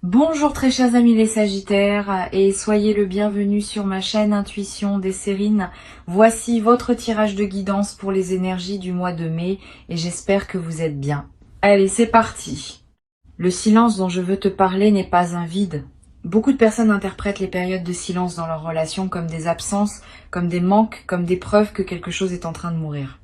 Bonjour très chers amis les Sagittaires et soyez le bienvenu sur ma chaîne Intuition des Sérines. Voici votre tirage de guidance pour les énergies du mois de mai et j'espère que vous êtes bien. Allez, c'est parti. Le silence dont je veux te parler n'est pas un vide. Beaucoup de personnes interprètent les périodes de silence dans leur relation comme des absences, comme des manques, comme des preuves que quelque chose est en train de mourir.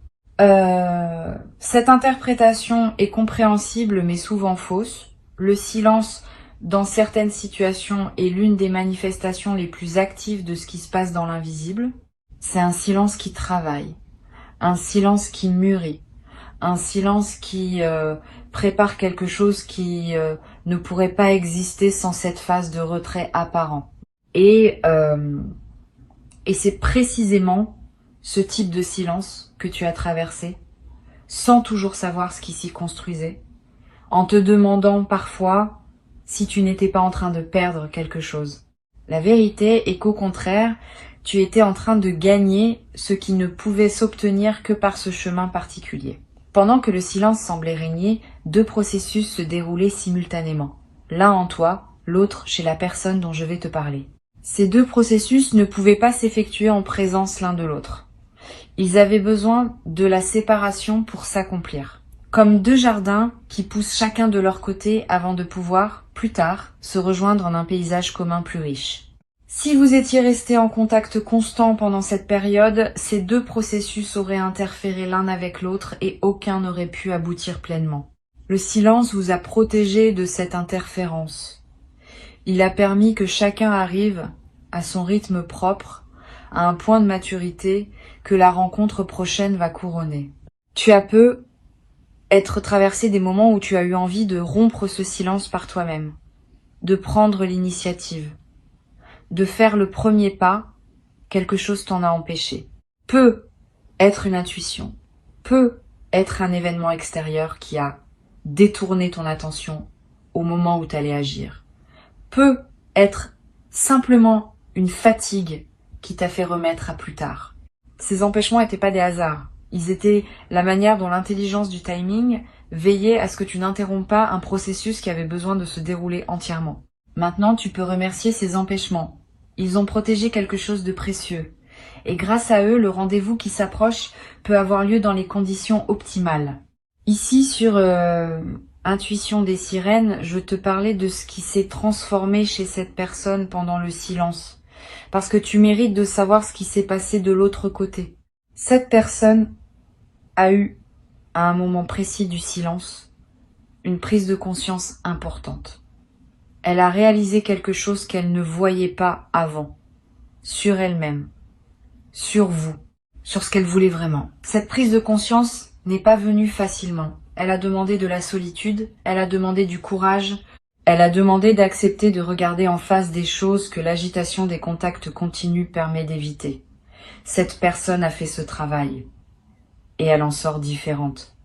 Cette interprétation est compréhensible mais souvent fausse. Le silence dans certaines situations est l'une des manifestations les plus actives de ce qui se passe dans l'invisible. C'est un silence qui travaille, un silence qui mûrit, un silence qui prépare quelque chose qui ne pourrait pas exister sans cette phase de retrait apparent. Et c'est précisément ce type de silence que tu as traversé, sans toujours savoir ce qui s'y construisait, en te demandant parfois si tu n'étais pas en train de perdre quelque chose. La vérité est qu'au contraire, tu étais en train de gagner ce qui ne pouvait s'obtenir que par ce chemin particulier. Pendant que le silence semblait régner, deux processus se déroulaient simultanément. L'un en toi, l'autre chez la personne dont je vais te parler. Ces deux processus ne pouvaient pas s'effectuer en présence l'un de l'autre. Ils avaient besoin de la séparation pour s'accomplir. Comme deux jardins qui poussent chacun de leur côté avant de pouvoir, plus tard, se rejoindre en un paysage commun plus riche. Si vous étiez restés en contact constant pendant cette période, ces deux processus auraient interféré l'un avec l'autre et aucun n'aurait pu aboutir pleinement. Le silence vous a protégé de cette interférence. Il a permis que chacun arrive à son rythme propre, à un point de maturité que la rencontre prochaine va couronner. Tu as peu être traversé des moments où tu as eu envie de rompre ce silence par toi-même, de prendre l'initiative, de faire le premier pas, quelque chose t'en a empêché. Peut être une intuition, peut être un événement extérieur qui a détourné ton attention au moment où tu allais agir, peut être simplement une fatigue qui t'a fait remettre à plus tard. Ces empêchements n'étaient pas des hasards. Ils étaient la manière dont l'intelligence du timing veillait à ce que tu n'interromps pas un processus qui avait besoin de se dérouler entièrement. Maintenant, tu peux remercier ces empêchements. Ils ont protégé quelque chose de précieux. Et grâce à eux, le rendez-vous qui s'approche peut avoir lieu dans les conditions optimales. Ici, sur Intuition des Sirènes, je te parlais de ce qui s'est transformé chez cette personne pendant le silence. Parce que tu mérites de savoir ce qui s'est passé de l'autre côté. Cette personne a eu, à un moment précis du silence, une prise de conscience importante. Elle a réalisé quelque chose qu'elle ne voyait pas avant, sur elle-même, sur vous, sur ce qu'elle voulait vraiment. Cette prise de conscience n'est pas venue facilement. Elle a demandé de la solitude, elle a demandé du courage, elle a demandé d'accepter de regarder en face des choses que l'agitation des contacts continus permet d'éviter. Cette personne a fait ce travail et elle en sort différente,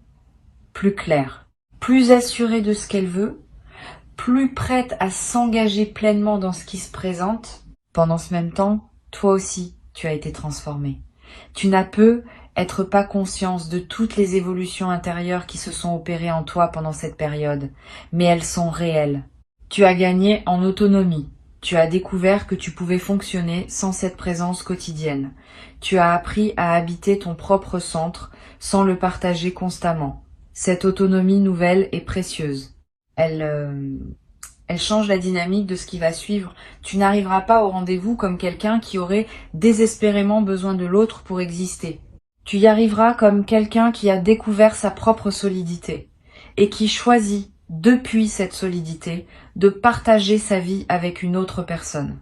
plus claire, plus assurée de ce qu'elle veut, plus prête à s'engager pleinement dans ce qui se présente. Pendant ce même temps, toi aussi, tu as été transformé. Tu n'as peu être pas conscience de toutes les évolutions intérieures qui se sont opérées en toi pendant cette période, mais elles sont réelles. Tu as gagné en autonomie. Tu as découvert que tu pouvais fonctionner sans cette présence quotidienne. Tu as appris à habiter ton propre centre sans le partager constamment. Cette autonomie nouvelle est précieuse. Elle change la dynamique de ce qui va suivre. Tu n'arriveras pas au rendez-vous comme quelqu'un qui aurait désespérément besoin de l'autre pour exister. Tu y arriveras comme quelqu'un qui a découvert sa propre solidité et qui choisit, depuis cette solidité, de partager sa vie avec une autre personne.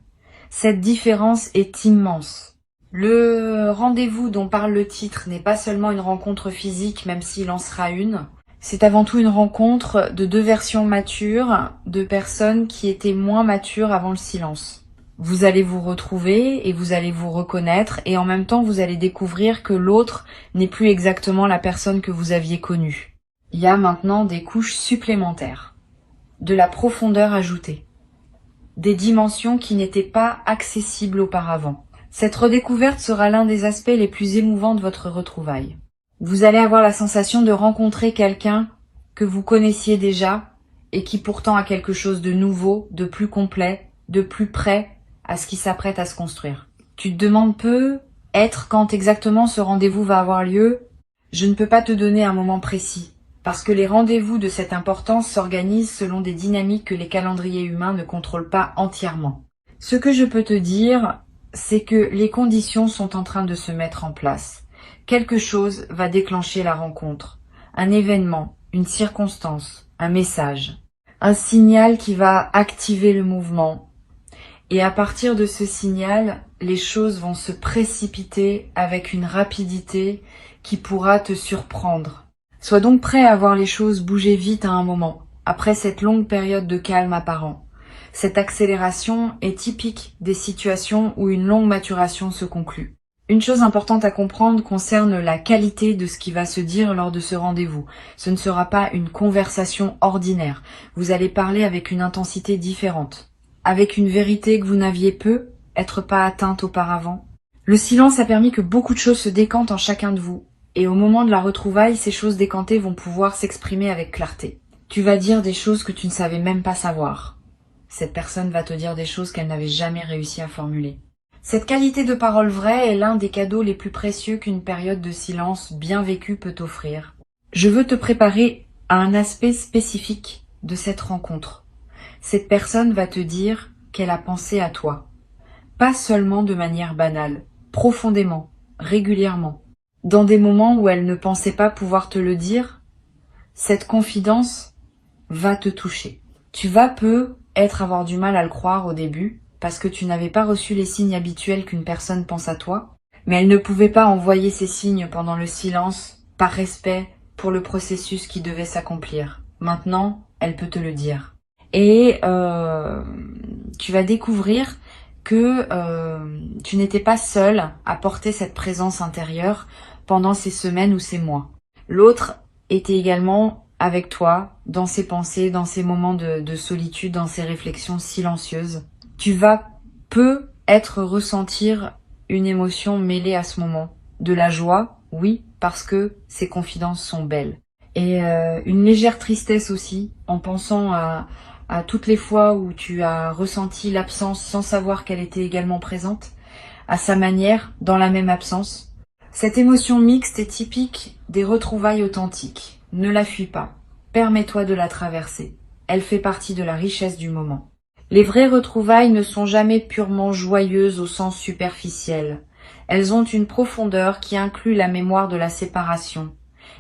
Cette différence est immense. Le rendez-vous dont parle le titre n'est pas seulement une rencontre physique, même s'il en sera une. C'est avant tout une rencontre de deux versions matures, de personnes qui étaient moins matures avant le silence. Vous allez vous retrouver et vous allez vous reconnaître et en même temps vous allez découvrir que l'autre n'est plus exactement la personne que vous aviez connue. Il y a maintenant des couches supplémentaires, de la profondeur ajoutée, des dimensions qui n'étaient pas accessibles auparavant. Cette redécouverte sera l'un des aspects les plus émouvants de votre retrouvaille. Vous allez avoir la sensation de rencontrer quelqu'un que vous connaissiez déjà et qui pourtant a quelque chose de nouveau, de plus complet, de plus près à ce qui s'apprête à se construire. Tu te demandes être quand exactement ce rendez-vous va avoir lieu. Je ne peux pas te donner un moment précis, parce que les rendez-vous de cette importance s'organisent selon des dynamiques que les calendriers humains ne contrôlent pas entièrement. Ce que je peux te dire, c'est que les conditions sont en train de se mettre en place. Quelque chose va déclencher la rencontre, un événement, une circonstance, un message, un signal qui va activer le mouvement. Et à partir de ce signal, les choses vont se précipiter avec une rapidité qui pourra te surprendre. Sois donc prêt à voir les choses bouger vite à un moment, après cette longue période de calme apparent. Cette accélération est typique des situations où une longue maturation se conclut. Une chose importante à comprendre concerne la qualité de ce qui va se dire lors de ce rendez-vous. Ce ne sera pas une conversation ordinaire. Vous allez parler avec une intensité différente, avec une vérité que vous n'aviez peut-être pas atteinte auparavant. Le silence a permis que beaucoup de choses se décantent en chacun de vous, et au moment de la retrouvaille, ces choses décantées vont pouvoir s'exprimer avec clarté. Tu vas dire des choses que tu ne savais même pas savoir. Cette personne va te dire des choses qu'elle n'avait jamais réussi à formuler. Cette qualité de parole vraie est l'un des cadeaux les plus précieux qu'une période de silence bien vécue peut offrir. Je veux te préparer à un aspect spécifique de cette rencontre. Cette personne va te dire qu'elle a pensé à toi. Pas seulement de manière banale, profondément, régulièrement. Dans des moments où elle ne pensait pas pouvoir te le dire, cette confidence va te toucher. Tu vas peut-être avoir du mal à le croire au début, parce que tu n'avais pas reçu les signes habituels qu'une personne pense à toi, mais elle ne pouvait pas envoyer ces signes pendant le silence, par respect pour le processus qui devait s'accomplir. Maintenant, elle peut te le dire. Et tu vas découvrir que tu n'étais pas seule à porter cette présence intérieure pendant ces semaines ou ces mois. L'autre était également avec toi, dans ses pensées, dans ces moments de solitude, dans ces réflexions silencieuses. Tu vas peut-être ressentir une émotion mêlée à ce moment. De la joie, oui, parce que ces confidences sont belles. Et une légère tristesse aussi, en pensant à toutes les fois où tu as ressenti l'absence sans savoir qu'elle était également présente, à sa manière, dans la même absence. Cette émotion mixte est typique des retrouvailles authentiques. Ne la fuis pas. Permets-toi de la traverser. Elle fait partie de la richesse du moment. Les vraies retrouvailles ne sont jamais purement joyeuses au sens superficiel. Elles ont une profondeur qui inclut la mémoire de la séparation.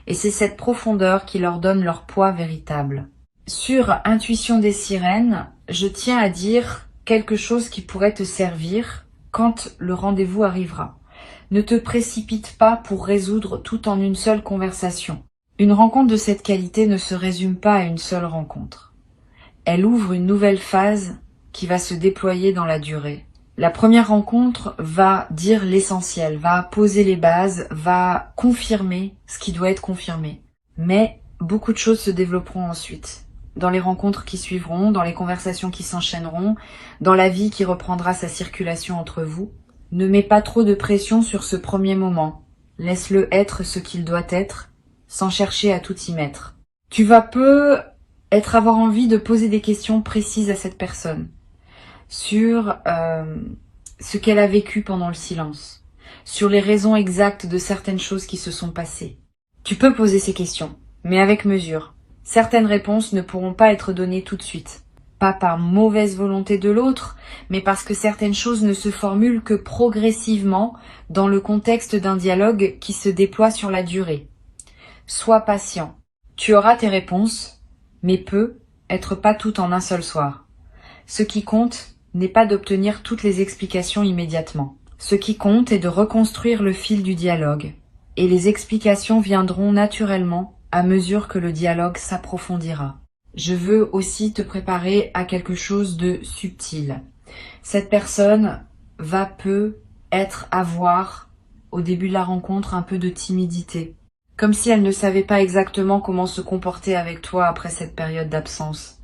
Et c'est cette profondeur qui leur donne leur poids véritable. Sur Intuition des sirènes, je tiens à dire quelque chose qui pourrait te servir quand le rendez-vous arrivera. Ne te précipite pas pour résoudre tout en une seule conversation. Une rencontre de cette qualité ne se résume pas à une seule rencontre. Elle ouvre une nouvelle phase qui va se déployer dans la durée. La première rencontre va dire l'essentiel, va poser les bases, va confirmer ce qui doit être confirmé. Mais beaucoup de choses se développeront ensuite. Dans les rencontres qui suivront, dans les conversations qui s'enchaîneront, dans la vie qui reprendra sa circulation entre vous. Ne mets pas trop de pression sur ce premier moment. Laisse-le être ce qu'il doit être, sans chercher à tout y mettre. Tu vas peut-être avoir envie de poser des questions précises à cette personne sur ce qu'elle a vécu pendant le silence, sur les raisons exactes de certaines choses qui se sont passées. Tu peux poser ces questions, mais avec mesure. Certaines réponses ne pourront pas être données tout de suite. Pas par mauvaise volonté de l'autre, mais parce que certaines choses ne se formulent que progressivement dans le contexte d'un dialogue qui se déploie sur la durée. Sois patient. Tu auras tes réponses, mais peut-être pas toutes en un seul soir. Ce qui compte n'est pas d'obtenir toutes les explications immédiatement. Ce qui compte est de reconstruire le fil du dialogue, et les explications viendront naturellement à mesure que le dialogue s'approfondira. Je veux aussi te préparer à quelque chose de subtil. Cette personne va peut-être avoir, au début de la rencontre, un peu de timidité. Comme si elle ne savait pas exactement comment se comporter avec toi après cette période d'absence.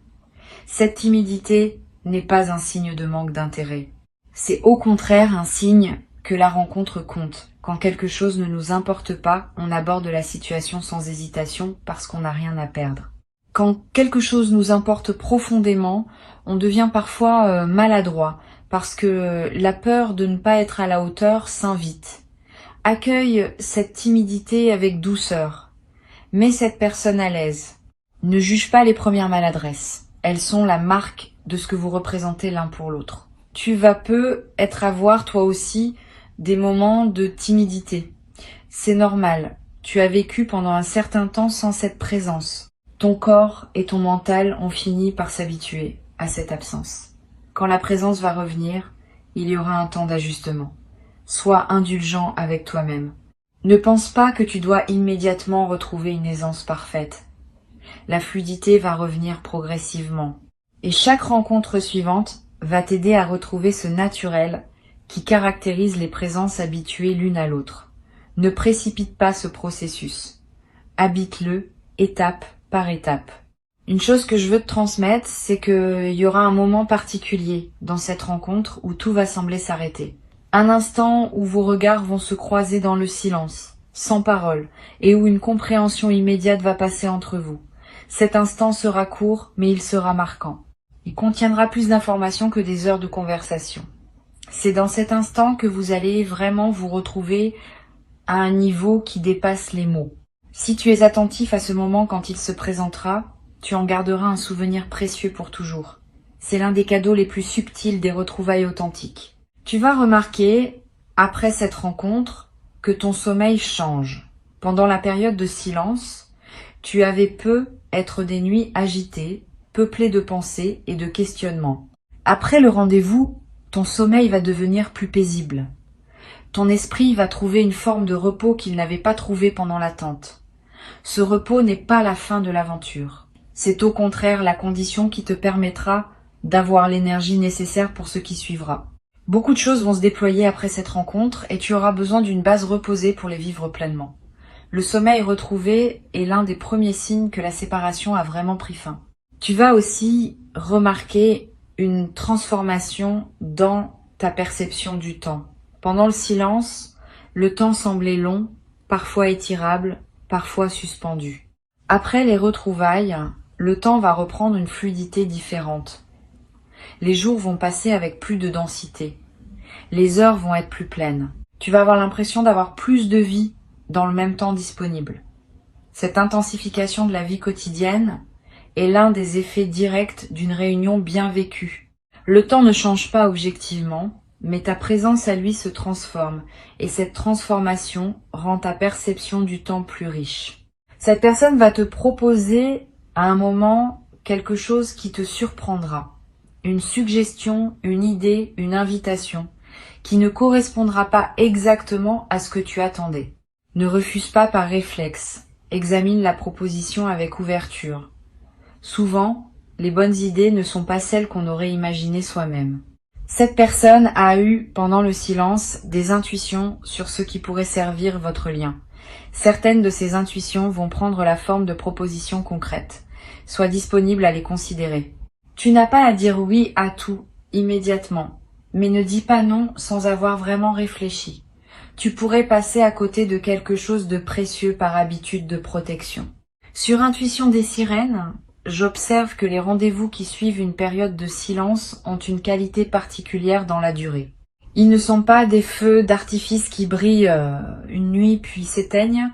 Cette timidité n'est pas un signe de manque d'intérêt. C'est au contraire un signe que la rencontre compte. Quand quelque chose ne nous importe pas, on aborde la situation sans hésitation parce qu'on n'a rien à perdre. Quand quelque chose nous importe profondément, on devient parfois maladroit parce que la peur de ne pas être à la hauteur s'invite. Accueille cette timidité avec douceur. Mets cette personne à l'aise. Ne juge pas les premières maladresses. Elles sont la marque de ce que vous représentez l'un pour l'autre. Tu vas peu être à voir toi aussi des moments de timidité. C'est normal. Tu as vécu pendant un certain temps sans cette présence. Ton corps et ton mental ont fini par s'habituer à cette absence. Quand la présence va revenir, il y aura un temps d'ajustement. Sois indulgent avec toi-même. Ne pense pas que tu dois immédiatement retrouver une aisance parfaite. La fluidité va revenir progressivement. Et chaque rencontre suivante va t'aider à retrouver ce naturel qui caractérise les présences habituées l'une à l'autre. Ne précipite pas ce processus. Habite-le étape par étape. Une chose que je veux te transmettre, c'est qu'il y aura un moment particulier dans cette rencontre où tout va sembler s'arrêter. Un instant où vos regards vont se croiser dans le silence, sans parole, et où une compréhension immédiate va passer entre vous. Cet instant sera court, mais il sera marquant. Il contiendra plus d'informations que des heures de conversation. C'est dans cet instant que vous allez vraiment vous retrouver à un niveau qui dépasse les mots. Si tu es attentif à ce moment quand il se présentera, tu en garderas un souvenir précieux pour toujours. C'est l'un des cadeaux les plus subtils des retrouvailles authentiques. Tu vas remarquer, après cette rencontre, que ton sommeil change. Pendant la période de silence, tu avais être des nuits agitées, peuplées de pensées et de questionnements. Après le rendez-vous, ton sommeil va devenir plus paisible. Ton esprit va trouver une forme de repos qu'il n'avait pas trouvé pendant l'attente. Ce repos n'est pas la fin de l'aventure. C'est au contraire la condition qui te permettra d'avoir l'énergie nécessaire pour ce qui suivra. Beaucoup de choses vont se déployer après cette rencontre et tu auras besoin d'une base reposée pour les vivre pleinement. Le sommeil retrouvé est l'un des premiers signes que la séparation a vraiment pris fin. Tu vas aussi remarquer une transformation dans ta perception du temps. Pendant le silence, le temps semblait long, parfois étirable, parfois suspendu. Après les retrouvailles, le temps va reprendre une fluidité différente. Les jours vont passer avec plus de densité. Les heures vont être plus pleines. Tu vas avoir l'impression d'avoir plus de vie dans le même temps disponible. Cette intensification de la vie quotidienne est l'un des effets directs d'une réunion bien vécue. Le temps ne change pas objectivement, mais ta présence à lui se transforme, et cette transformation rend ta perception du temps plus riche. Cette personne va te proposer à un moment quelque chose qui te surprendra. Une suggestion, une idée, une invitation, qui ne correspondra pas exactement à ce que tu attendais. Ne refuse pas par réflexe, examine la proposition avec ouverture. Souvent, les bonnes idées ne sont pas celles qu'on aurait imaginées soi-même. Cette personne a eu, pendant le silence, des intuitions sur ce qui pourrait servir votre lien. Certaines de ces intuitions vont prendre la forme de propositions concrètes. Sois disponible à les considérer. Tu n'as pas à dire oui à tout, immédiatement, mais ne dis pas non sans avoir vraiment réfléchi. Tu pourrais passer à côté de quelque chose de précieux par habitude de protection. Sur Intuition des sirènes, j'observe que les rendez-vous qui suivent une période de silence ont une qualité particulière dans la durée. Ils ne sont pas des feux d'artifice qui brillent une nuit puis s'éteignent.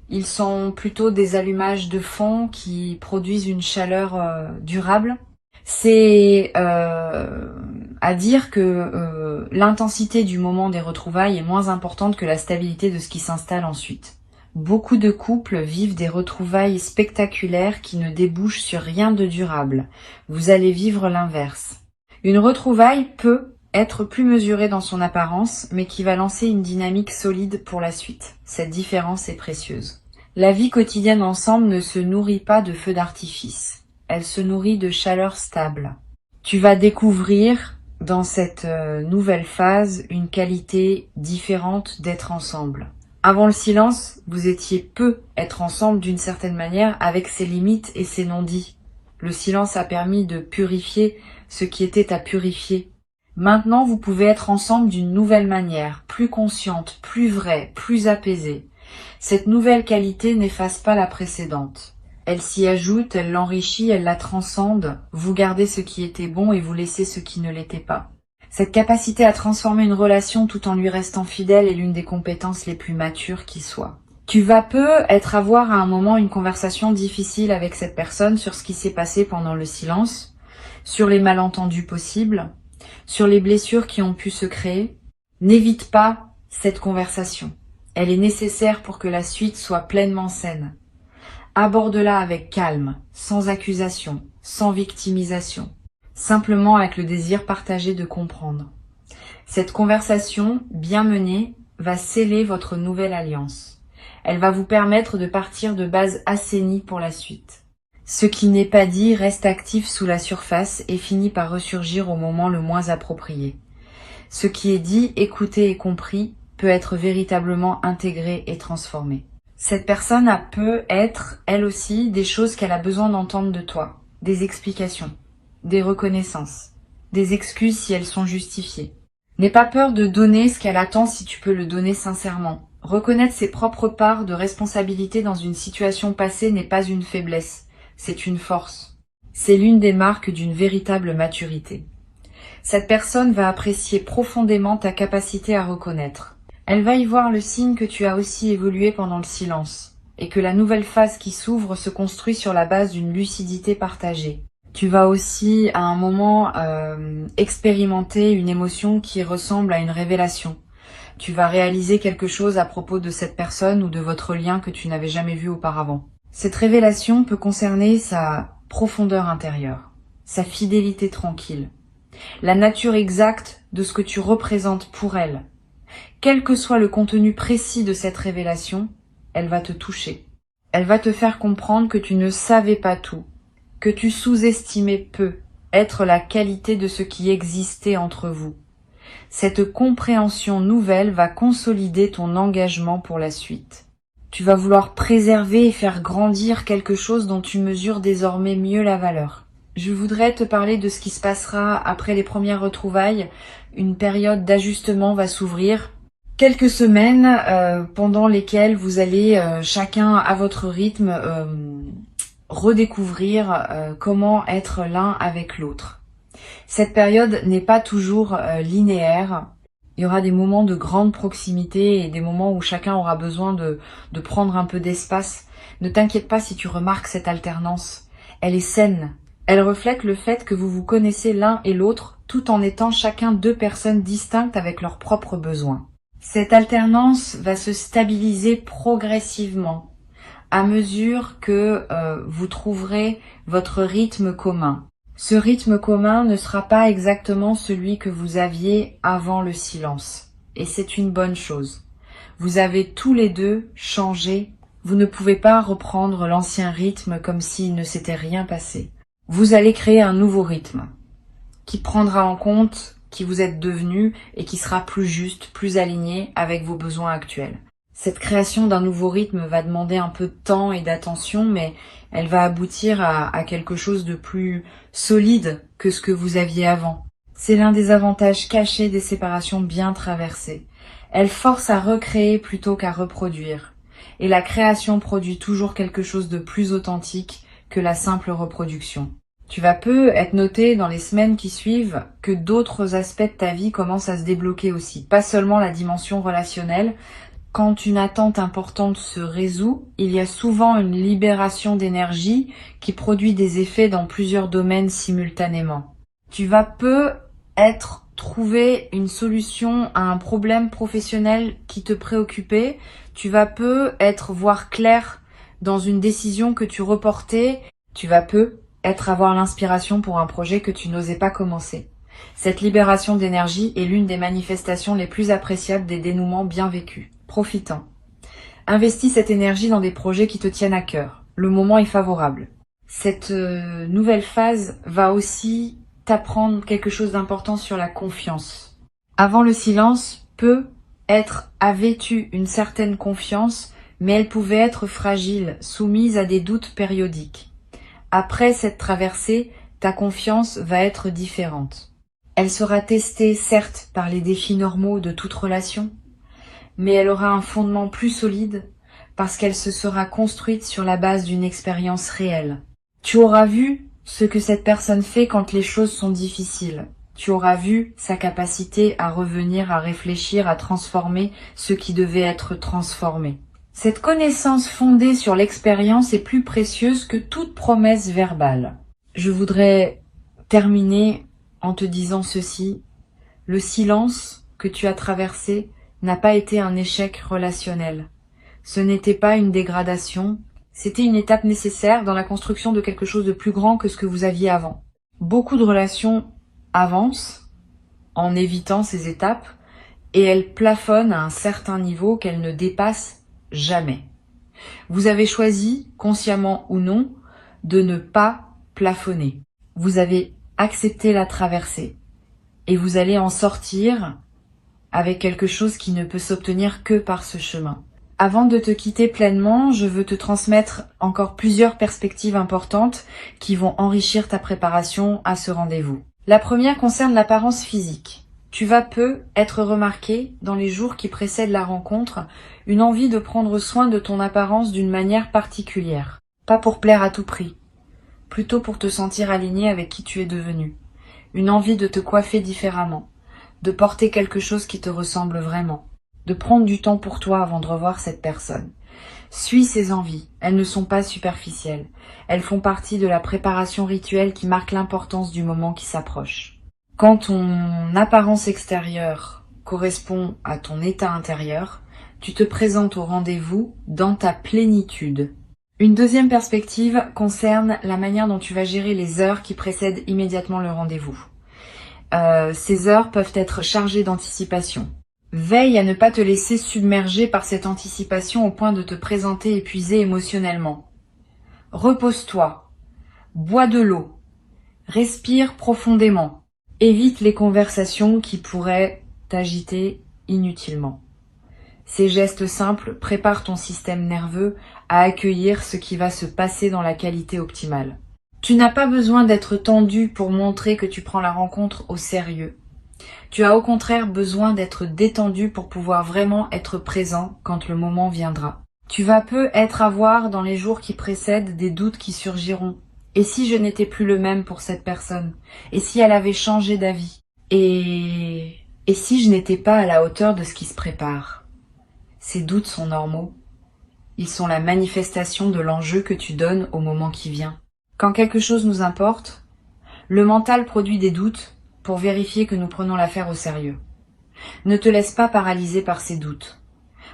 Ils sont plutôt des allumages de fond qui produisent une chaleur durable. C'est à dire que l'intensité du moment des retrouvailles est moins importante que la stabilité de ce qui s'installe ensuite. Beaucoup de couples vivent des retrouvailles spectaculaires qui ne débouchent sur rien de durable. Vous allez vivre l'inverse. Une retrouvaille peut être plus mesurée dans son apparence, mais qui va lancer une dynamique solide pour la suite. Cette différence est précieuse. La vie quotidienne ensemble ne se nourrit pas de feux d'artifice. Elle se nourrit de chaleur stable. Tu vas découvrir dans cette nouvelle phase une qualité différente d'être ensemble. Avant le silence, vous étiez peu être ensemble d'une certaine manière avec ses limites et ses non-dits. Le silence a permis de purifier ce qui était à purifier. Maintenant, vous pouvez être ensemble d'une nouvelle manière, plus consciente, plus vraie, plus apaisée. Cette nouvelle qualité n'efface pas la précédente. Elle s'y ajoute, elle l'enrichit, elle la transcende. Vous gardez ce qui était bon et vous laissez ce qui ne l'était pas. Cette capacité à transformer une relation tout en lui restant fidèle est l'une des compétences les plus matures qui soient. Tu vas peut-être avoir à un moment une conversation difficile avec cette personne sur ce qui s'est passé pendant le silence, sur les malentendus possibles, sur les blessures qui ont pu se créer. N'évite pas cette conversation. Elle est nécessaire pour que la suite soit pleinement saine. Aborde-la avec calme, sans accusation, sans victimisation, simplement avec le désir partagé de comprendre. Cette conversation, bien menée, va sceller votre nouvelle alliance. Elle va vous permettre de partir de bases assainies pour la suite. Ce qui n'est pas dit reste actif sous la surface et finit par ressurgir au moment le moins approprié. Ce qui est dit, écouté et compris peut être véritablement intégré et transformé. Cette personne peut être, elle aussi, des choses qu'elle a besoin d'entendre de toi, des explications, des reconnaissances, des excuses si elles sont justifiées. N'aie pas peur de donner ce qu'elle attend si tu peux le donner sincèrement. Reconnaître ses propres parts de responsabilité dans une situation passée n'est pas une faiblesse, c'est une force. C'est l'une des marques d'une véritable maturité. Cette personne va apprécier profondément ta capacité à reconnaître. Elle va y voir le signe que tu as aussi évolué pendant le silence, et que la nouvelle phase qui s'ouvre se construit sur la base d'une lucidité partagée. Tu vas aussi, à un moment, expérimenter une émotion qui ressemble à une révélation. Tu vas réaliser quelque chose à propos de cette personne ou de votre lien que tu n'avais jamais vu auparavant. Cette révélation peut concerner sa profondeur intérieure, sa fidélité tranquille, la nature exacte de ce que tu représentes pour elle. Quel que soit le contenu précis de cette révélation, elle va te toucher. Elle va te faire comprendre que tu ne savais pas tout, que tu sous-estimais peu être la qualité de ce qui existait entre vous. Cette compréhension nouvelle va consolider ton engagement pour la suite. Tu vas vouloir préserver et faire grandir quelque chose dont tu mesures désormais mieux la valeur. Je voudrais te parler de ce qui se passera après les premières retrouvailles. Une période d'ajustement va s'ouvrir. Quelques semaines pendant lesquelles vous allez chacun à votre rythme redécouvrir comment être l'un avec l'autre. Cette période n'est pas toujours linéaire. Il y aura des moments de grande proximité et des moments où chacun aura besoin de prendre un peu d'espace. Ne t'inquiète pas si tu remarques cette alternance. Elle est saine. Elle reflète le fait que vous vous connaissez l'un et l'autre tout en étant chacun deux personnes distinctes avec leurs propres besoins. Cette alternance va se stabiliser progressivement à mesure que vous trouverez votre rythme commun. Ce rythme commun ne sera pas exactement celui que vous aviez avant le silence. Et c'est une bonne chose. Vous avez tous les deux changé. Vous ne pouvez pas reprendre l'ancien rythme comme s'il ne s'était rien passé. Vous allez créer un nouveau rythme qui prendra en compte qui vous êtes devenu et qui sera plus juste, plus aligné avec vos besoins actuels. Cette création d'un nouveau rythme va demander un peu de temps et d'attention, mais elle va aboutir à quelque chose de plus solide que ce que vous aviez avant. C'est l'un des avantages cachés des séparations bien traversées. Elles forcent à recréer plutôt qu'à reproduire. Et la création produit toujours quelque chose de plus authentique que la simple reproduction. Tu vas être noté dans les semaines qui suivent que d'autres aspects de ta vie commencent à se débloquer aussi. Pas seulement la dimension relationnelle. Quand une attente importante se résout, il y a souvent une libération d'énergie qui produit des effets dans plusieurs domaines simultanément. Tu vas peut-être trouver une solution à un problème professionnel qui te préoccupait. Tu vas peut-être voir clair dans une décision que tu reportais. Tu vas peut-être avoir l'inspiration pour un projet que tu n'osais pas commencer. Cette libération d'énergie est l'une des manifestations les plus appréciables des dénouements bien vécus. Profitant. Investis cette énergie dans des projets qui te tiennent à cœur. Le moment est favorable. Cette nouvelle phase va aussi t'apprendre quelque chose d'important sur la confiance. Avant le silence, avait eu une certaine confiance, mais elle pouvait être fragile, soumise à des doutes périodiques. Après cette traversée, ta confiance va être différente. Elle sera testée, certes, par les défis normaux de toute relation, mais elle aura un fondement plus solide parce qu'elle se sera construite sur la base d'une expérience réelle. Tu auras vu ce que cette personne fait quand les choses sont difficiles. Tu auras vu sa capacité à revenir, à réfléchir, à transformer ce qui devait être transformé. Cette connaissance fondée sur l'expérience est plus précieuse que toute promesse verbale. Je voudrais terminer en te disant ceci. Le silence que tu as traversé n'a pas été un échec relationnel. Ce n'était pas une dégradation, c'était une étape nécessaire dans la construction de quelque chose de plus grand que ce que vous aviez avant. Beaucoup de relations avancent en évitant ces étapes et elles plafonnent à un certain niveau qu'elles ne dépassent jamais. Vous avez choisi, consciemment ou non, de ne pas plafonner. Vous avez accepté la traversée et vous allez en sortir avec quelque chose qui ne peut s'obtenir que par ce chemin. Avant de te quitter pleinement, je veux te transmettre encore plusieurs perspectives importantes qui vont enrichir ta préparation à ce rendez-vous. La première concerne l'apparence physique. Tu vas peu être remarqué dans les jours qui précèdent la rencontre, une envie de prendre soin de ton apparence d'une manière particulière. Pas pour plaire à tout prix, plutôt pour te sentir aligné avec qui tu es devenu. Une envie de te coiffer différemment, de porter quelque chose qui te ressemble vraiment, de prendre du temps pour toi avant de revoir cette personne. Suis ces envies, elles ne sont pas superficielles, elles font partie de la préparation rituelle qui marque l'importance du moment qui s'approche. Quand ton apparence extérieure correspond à ton état intérieur, tu te présentes au rendez-vous dans ta plénitude. Une deuxième perspective concerne la manière dont tu vas gérer les heures qui précèdent immédiatement le rendez-vous. Ces heures peuvent être chargées d'anticipation. Veille à ne pas te laisser submerger par cette anticipation au point de te présenter épuisé émotionnellement. Repose-toi, bois de l'eau, respire profondément, évite les conversations qui pourraient t'agiter inutilement. Ces gestes simples préparent ton système nerveux à accueillir ce qui va se passer dans la qualité optimale. Tu n'as pas besoin d'être tendu pour montrer que tu prends la rencontre au sérieux. Tu as au contraire besoin d'être détendu pour pouvoir vraiment être présent quand le moment viendra. Tu vas peu être à voir dans les jours qui précèdent des doutes qui surgiront. Et si je n'étais plus le même pour cette personne? Et si elle avait changé d'avis? Et si je n'étais pas à la hauteur de ce qui se prépare? Ces doutes sont normaux. Ils sont la manifestation de l'enjeu que tu donnes au moment qui vient. Quand quelque chose nous importe, le mental produit des doutes pour vérifier que nous prenons l'affaire au sérieux. Ne te laisse pas paralyser par ces doutes.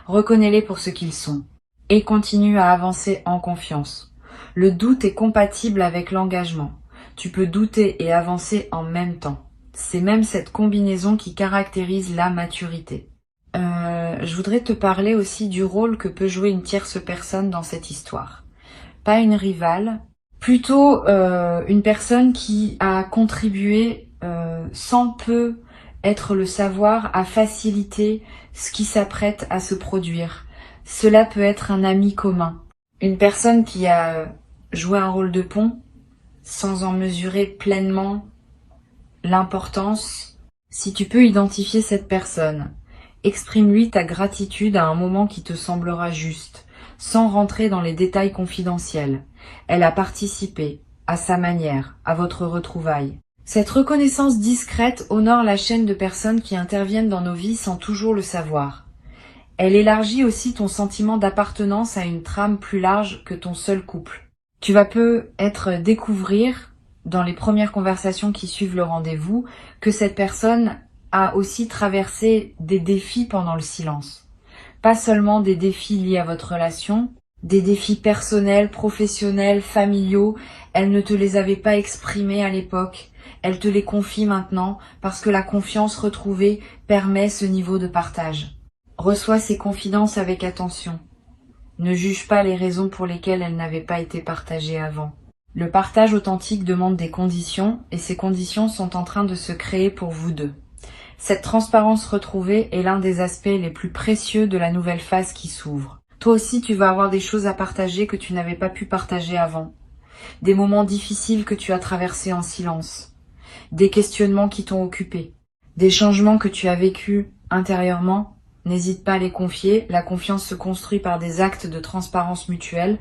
Reconnais-les pour ce qu'ils sont et continue à avancer en confiance. Le doute est compatible avec l'engagement. Tu peux douter et avancer en même temps. C'est même cette combinaison qui caractérise la maturité. Je voudrais te parler aussi du rôle que peut jouer une tierce personne dans cette histoire. Pas une rivale, plutôt une personne qui a contribué sans peu être le savoir à faciliter ce qui s'apprête à se produire. Cela peut être un ami commun, une personne qui a joué un rôle de pont sans en mesurer pleinement l'importance. Si tu peux identifier cette personne, exprime-lui ta gratitude à un moment qui te semblera juste, sans rentrer dans les détails confidentiels. Elle a participé, à sa manière, à votre retrouvaille. Cette reconnaissance discrète honore la chaîne de personnes qui interviennent dans nos vies sans toujours le savoir. Elle élargit aussi ton sentiment d'appartenance à une trame plus large que ton seul couple. Tu vas peut-être découvrir, dans les premières conversations qui suivent le rendez-vous, que cette personne a aussi traversé des défis pendant le silence. Pas seulement des défis liés à votre relation, des défis personnels, professionnels, familiaux. Elle ne te les avait pas exprimés à l'époque. Elle te les confie maintenant parce que la confiance retrouvée permet ce niveau de partage. Reçois ces confidences avec attention. Ne juge pas les raisons pour lesquelles elles n'avaient pas été partagées avant. Le partage authentique demande des conditions et ces conditions sont en train de se créer pour vous deux. Cette transparence retrouvée est l'un des aspects les plus précieux de la nouvelle phase qui s'ouvre. Toi aussi, tu vas avoir des choses à partager que tu n'avais pas pu partager avant. Des moments difficiles que tu as traversés en silence. Des questionnements qui t'ont occupé. Des changements que tu as vécus intérieurement n'hésite pas à les confier. La confiance se construit par des actes de transparence mutuelle.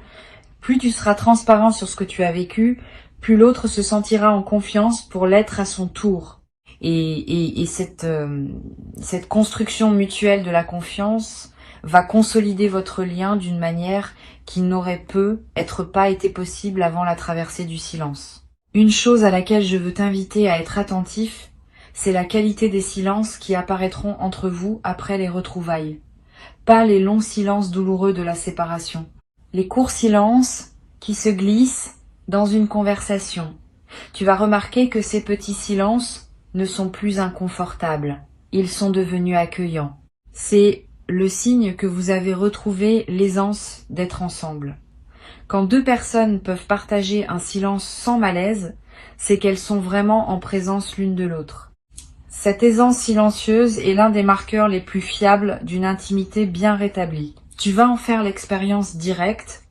Plus tu seras transparent sur ce que tu as vécu, plus l'autre se sentira en confiance pour l'être à son tour. Et cette construction mutuelle de la confiance va consolider votre lien d'une manière qui n'aurait pas été possible avant la traversée du silence. Une chose à laquelle je veux t'inviter à être attentif, c'est la qualité des silences qui apparaîtront entre vous après les retrouvailles. Pas les longs silences douloureux de la séparation. Les courts silences qui se glissent dans une conversation. Tu vas remarquer que ces petits silences ne sont plus inconfortables. Ils sont devenus accueillants. C'est le signe que vous avez retrouvé l'aisance d'être ensemble. Quand deux personnes peuvent partager un silence sans malaise, c'est qu'elles sont vraiment en présence l'une de l'autre. Cette aisance silencieuse est l'un des marqueurs les plus fiables d'une intimité bien rétablie. Tu vas en faire l'expérience directe,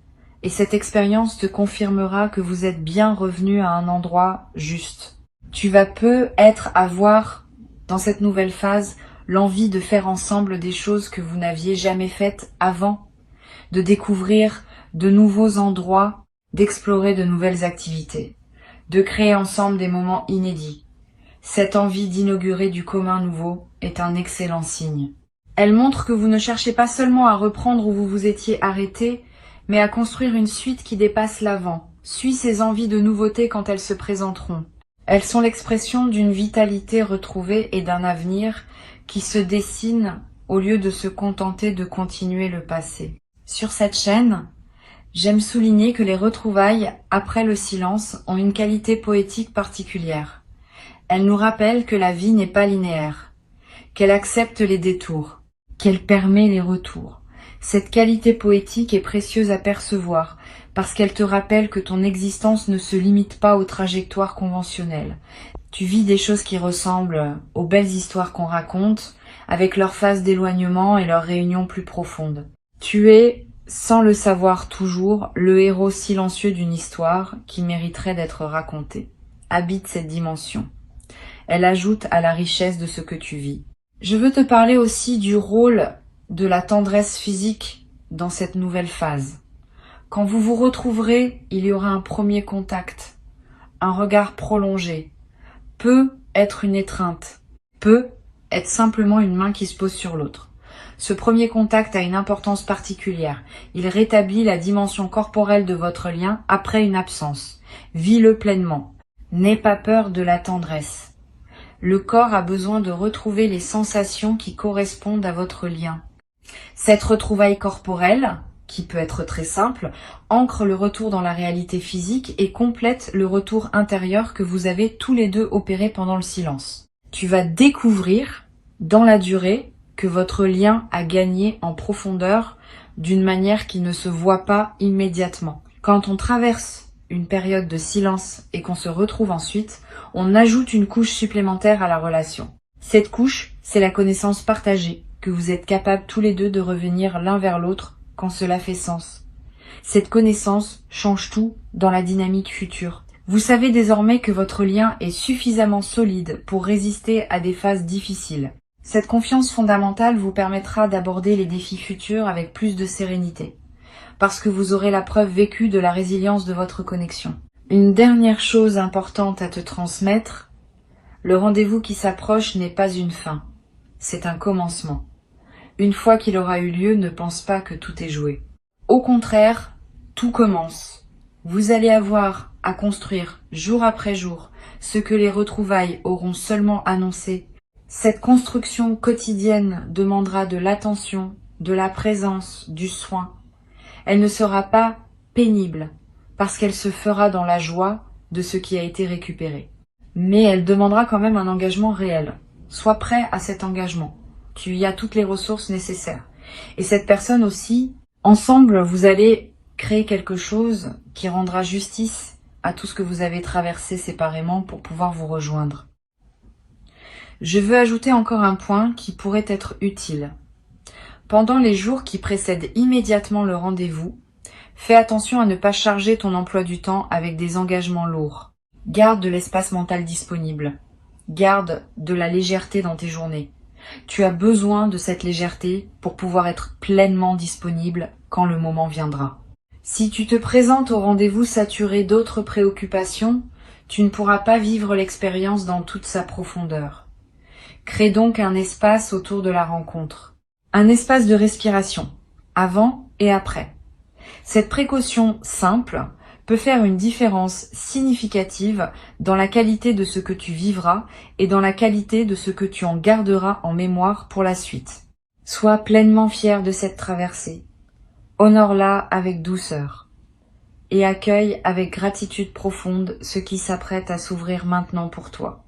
et cette expérience te confirmera que vous êtes bien revenu à un endroit juste. Tu vas peut-être avoir, dans cette nouvelle phase, l'envie de faire ensemble des choses que vous n'aviez jamais faites avant, de découvrir de nouveaux endroits, d'explorer de nouvelles activités, de créer ensemble des moments inédits. Cette envie d'inaugurer du commun nouveau est un excellent signe. Elle montre que vous ne cherchez pas seulement à reprendre où vous vous étiez arrêté, mais à construire une suite qui dépasse l'avant. Suis ces envies de nouveauté quand elles se présenteront. Elles sont l'expression d'une vitalité retrouvée et d'un avenir qui se dessine au lieu de se contenter de continuer le passé. Sur cette chaîne, j'aime souligner que les retrouvailles après le silence ont une qualité poétique particulière. Elles nous rappellent que la vie n'est pas linéaire, qu'elle accepte les détours, qu'elle permet les retours. Cette qualité poétique est précieuse à percevoir parce qu'elle te rappelle que ton existence ne se limite pas aux trajectoires conventionnelles. Tu vis des choses qui ressemblent aux belles histoires qu'on raconte, avec leurs phases d'éloignement et leurs réunions plus profondes. Tu es, sans le savoir toujours, le héros silencieux d'une histoire qui mériterait d'être racontée. Habite cette dimension. Elle ajoute à la richesse de ce que tu vis. Je veux te parler aussi du rôle de la tendresse physique dans cette nouvelle phase. Quand vous vous retrouverez, il y aura un premier contact, un regard prolongé. Peut être une étreinte, peut être simplement une main qui se pose sur l'autre. Ce premier contact a une importance particulière. Il rétablit la dimension corporelle de votre lien après une absence. Vis-le pleinement. N'aie pas peur de la tendresse. Le corps a besoin de retrouver les sensations qui correspondent à votre lien. Cette retrouvaille corporelle, qui peut être très simple, ancre le retour dans la réalité physique et complète le retour intérieur que vous avez tous les deux opéré pendant le silence. Tu vas découvrir, dans la durée, que votre lien a gagné en profondeur d'une manière qui ne se voit pas immédiatement. Quand on traverse une période de silence et qu'on se retrouve ensuite, on ajoute une couche supplémentaire à la relation. Cette couche, c'est la connaissance partagée, que vous êtes capables tous les deux de revenir l'un vers l'autre quand cela fait sens. Cette connaissance change tout dans la dynamique future. Vous savez désormais que votre lien est suffisamment solide pour résister à des phases difficiles. Cette confiance fondamentale vous permettra d'aborder les défis futurs avec plus de sérénité, parce que vous aurez la preuve vécue de la résilience de votre connexion. Une dernière chose importante à te transmettre, le rendez-vous qui s'approche n'est pas une fin, c'est un commencement. Une fois qu'il aura eu lieu, ne pense pas que tout est joué. Au contraire, tout commence. Vous allez avoir à construire jour après jour ce que les retrouvailles auront seulement annoncé. Cette construction quotidienne demandera de l'attention, de la présence, du soin. Elle ne sera pas pénible parce qu'elle se fera dans la joie de ce qui a été récupéré. Mais elle demandera quand même un engagement réel. Sois prêt à cet engagement. Tu y as toutes les ressources nécessaires. Et cette personne aussi, ensemble, vous allez créer quelque chose qui rendra justice à tout ce que vous avez traversé séparément pour pouvoir vous rejoindre. Je veux ajouter encore un point qui pourrait être utile. Pendant les jours qui précèdent immédiatement le rendez-vous, fais attention à ne pas charger ton emploi du temps avec des engagements lourds. Garde de l'espace mental disponible. Garde de la légèreté dans tes journées. Tu as besoin de cette légèreté pour pouvoir être pleinement disponible quand le moment viendra. Si tu te présentes au rendez-vous saturé d'autres préoccupations, tu ne pourras pas vivre l'expérience dans toute sa profondeur. Crée donc un espace autour de la rencontre. Un espace de respiration, avant et après. Cette précaution simple peut faire une différence significative dans la qualité de ce que tu vivras et dans la qualité de ce que tu en garderas en mémoire pour la suite. Sois pleinement fier de cette traversée. Honore-la avec douceur et accueille avec gratitude profonde ce qui s'apprête à s'ouvrir maintenant pour toi.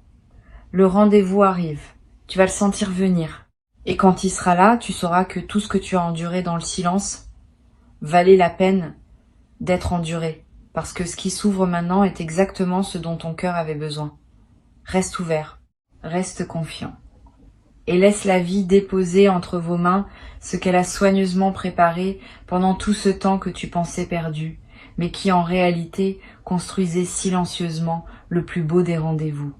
Le rendez-vous arrive, tu vas le sentir venir. Et quand il sera là, tu sauras que tout ce que tu as enduré dans le silence valait la peine d'être enduré, parce que ce qui s'ouvre maintenant est exactement ce dont ton cœur avait besoin. Reste ouvert, reste confiant, et laisse la vie déposer entre vos mains ce qu'elle a soigneusement préparé pendant tout ce temps que tu pensais perdu, mais qui en réalité construisait silencieusement le plus beau des rendez-vous.